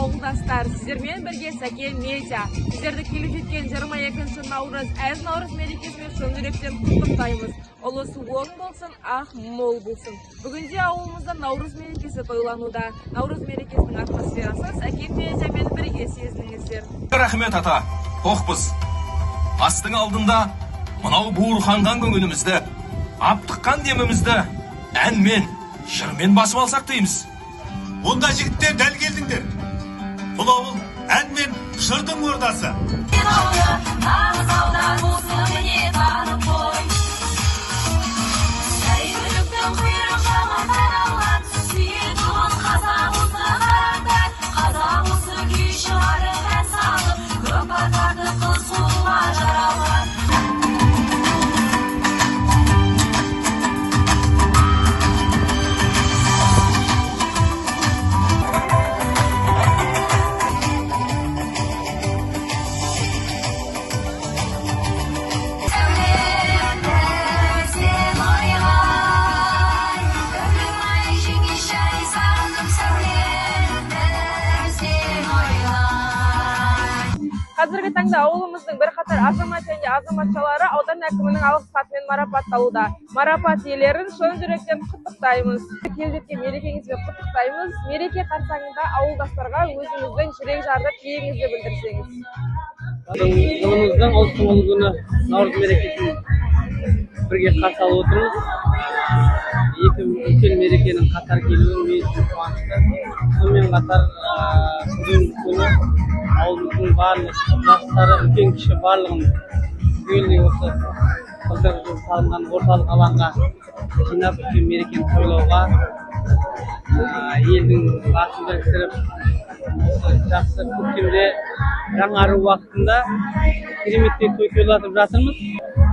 ауылдастар, сіздермен бірге Сәкен Медиа. Сіздерді келіп жеткен 22 наурыз, әз наурыз мерекесімен шын жүректен құттықтаймыз. Ұлысы оң болсын, ақ мол болсын. Бүгінде ауылымызда наурыз мерекесі тойлануда. Наурыз мерекесінің атмосферасы Сәкен Медиамен бірге сезініңіздер. Рахмет ата, тоқпыз. Астың алдында мынау буырқанған көңілімізді, аптыққан демімізді әнмен, жырмен басып алсақ дейміз. Онда жігіттер дәл келдіңдер. Бұл ауыл әнмен жырдың ордасы. Қазіргі таңда ауылымыздың бірқатар азамат және азаматшалары аудан әкімінің алғыс хатымен марапатталуда. Марапат иелерін шын жүректен құттықтаймыз. Келіп жеткен мерекеңізбен құттықтаймыз. Мереке қарсаңында ауылдастарға өзіңіздің жүрек жарды тілегіңізді білдірсеңіз. Жылымыздың ұлыстың ұлы күні наурыз мерекесін бірге қарсы алып отырмыз. Екі үлкен мерекенің қатар келуі мен үшін қуанышты. Сонымен қатар бүгінгі күні ауылымыздың барлық жастары, үлкен кіші барлығын түгелдей осы былтыр жылы салынған орталық алаңға жинап үлкен мерекені тойлауға, елдің басын біріктіріп, жақсы көктемде жаңару уақытында кереметтей той тойлатып жатырмыз.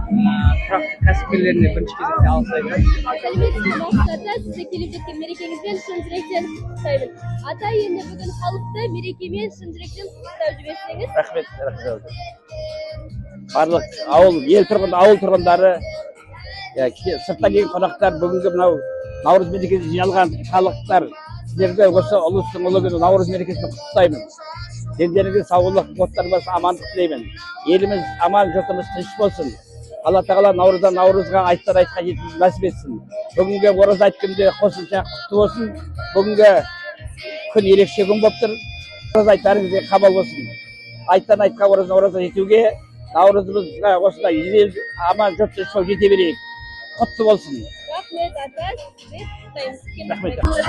Тұрақты кәсіпкерлеріне бірінші кезекте алғыс айтамын. Сәлеметсіз уақыттарда сізді келіп жеткен мерекеңізбен шын жүректен құттықтаймын. Ата, енді бүгін халықты мерекемен шын жүректен құттықтап жіберсеңіз. Рахмет. Барлық ауыл тұрғындары, сырттан келген қонақтар, бүгінгі мынау наурыз мерекесіне жиналған халықтар, сіздерді осы ұлыстың ұлы күні наурыз мерекесімен құттықтаймын. Сендеріңізге саулық, отбасыларыңызға амандық тілеймін. Еліміз аман, жұртымыз тыныш болсын. Алла тағала наурыздан наурызға айтқан жетуімізді нәсіп етсін. Бүгінгі ораза айт күнде қосымша құтты болсын. Бүгінгі күн ерекше күн болып тұр. Ораза айт бәріңізге қабыл болсын. Айттан айтқа ораза жетуге, наурызымызға осындай ел аман жұрт тыныш болып жете берейік. Құтты болсын. Рахмет, ата, сізді құттықтаймыз.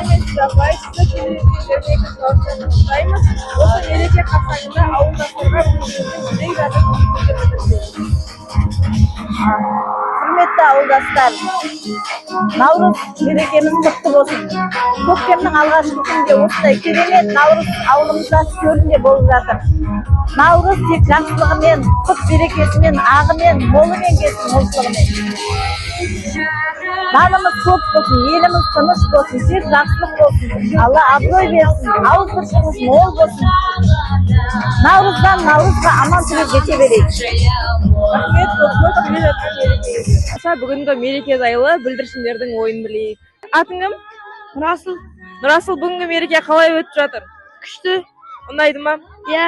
Рахмет. Осы мереке қарсаңында ауылдастарға өзіңіздің жүрек жарды тілегіңізді білдірсеңіз. Құрметті ауылдастар, наурыз мерекеміз құтты болсын. Көктемнің алғашқы күнінде осындай керемет наурыз ауылымызда төрінде болып жатыр. Наурыз тек жақсылығымен, құт берекесімен, ағымен, молымен келсін, молшылығымен. Данымыз көп болсын, еліміз тыныш болсын, тек жақсылық болсын. Алла абырой берсін, ауыз біршіміз мол болсын. Наурыздан наурызға аман тілеп жете берейік. Рахмет, көп келе жатқан мерекеге. Бүгінгі мереке жайлы бүлдіршіндердің ойын білейік. Атың кім? Нұрасыл. Нұрасыл, бүгінгі мереке қалай өтіп жатыр? Күшті. Ұнайды ма? Иә.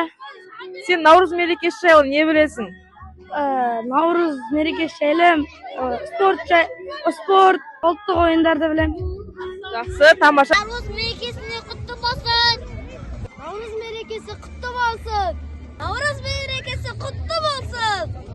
Сен наурыз мерекесі жайлы не білесің? Наурыз мерекесі жайлы спорт, ұлттық ойындарды білем. Жақсы, тамаша. Наурыз мерекесіне құтты болсын. Наурыз мерекесі құтты болсын.